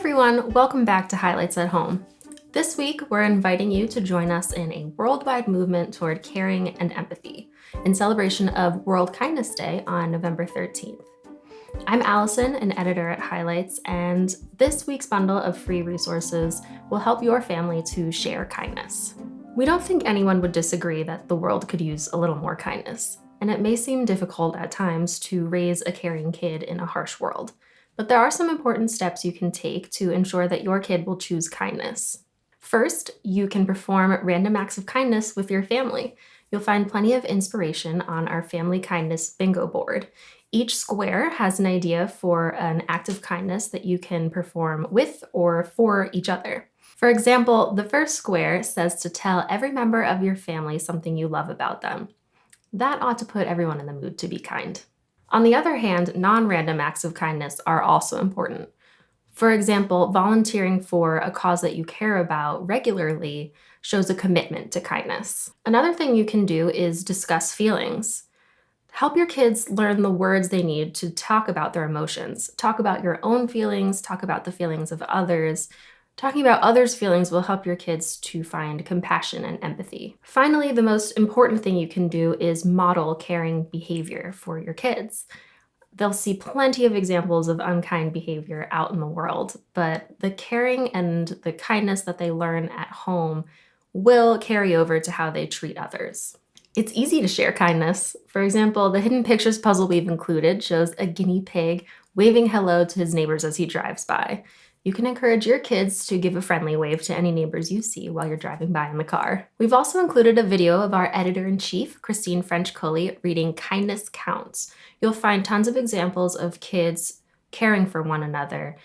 everyone, welcome back to Highlights at Home. This week, we're inviting you to join us in a worldwide movement toward caring and empathy in celebration of World Kindness Day on November 13th. I'm Allison, an editor at Highlights, and this week's bundle of free resources will help your family to share kindness. We don't think anyone would disagree that the world could use a little more kindness, and it may seem difficult at times to raise a caring kid in a harsh world. But there are some important steps you can take to ensure that your kid will choose kindness. First, you can perform random acts of kindness with your family. You'll find plenty of inspiration on our Family Kindness Bingo board. Each square has an idea for an act of kindness that you can perform with or for each other. For example, the first square says to tell every member of your family something you love about them. That ought to put everyone in the mood to be kind. On the other hand, non-random acts of kindness are also important. For example, volunteering for a cause that you care about regularly shows a commitment to kindness. Another thing you can do is discuss feelings. Help your kids learn the words they need to talk about their emotions. Talk about your own feelings, talk about the feelings of others. Talking about others' feelings will help your kids to find compassion and empathy. Finally, the most important thing you can do is model caring behavior for your kids. They'll see plenty of examples of unkind behavior out in the world, but the caring and the kindness that they learn at home will carry over to how they treat others. It's easy to share kindness. For example, the hidden pictures puzzle we've included shows a guinea pig waving hello to his neighbors as he drives by. You can encourage your kids to give a friendly wave to any neighbors you see while you're driving by in the car. We've also included a video of our editor-in-chief, Christine French-Coley, reading Kindness Counts. You'll find tons of examples of kids caring for one another,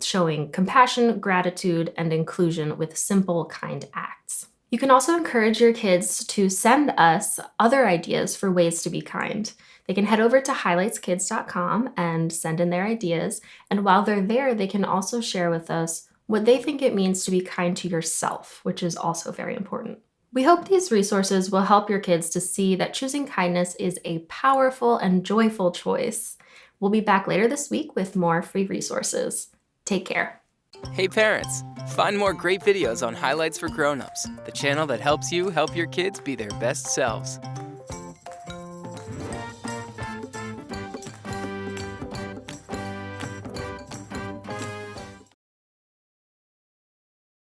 showing compassion, gratitude, and inclusion with simple, kind acts. You can also encourage your kids to send us other ideas for ways to be kind. They can head over to highlightskids.com and send in their ideas. And while they're there, they can also share with us what they think it means to be kind to yourself, which is also very important. We hope these resources will help your kids to see that choosing kindness is a powerful and joyful choice. We'll be back later this week with more free resources. Take care. Hey parents, find more great videos on Highlights for Grown-ups, the channel that helps you help your kids be their best selves.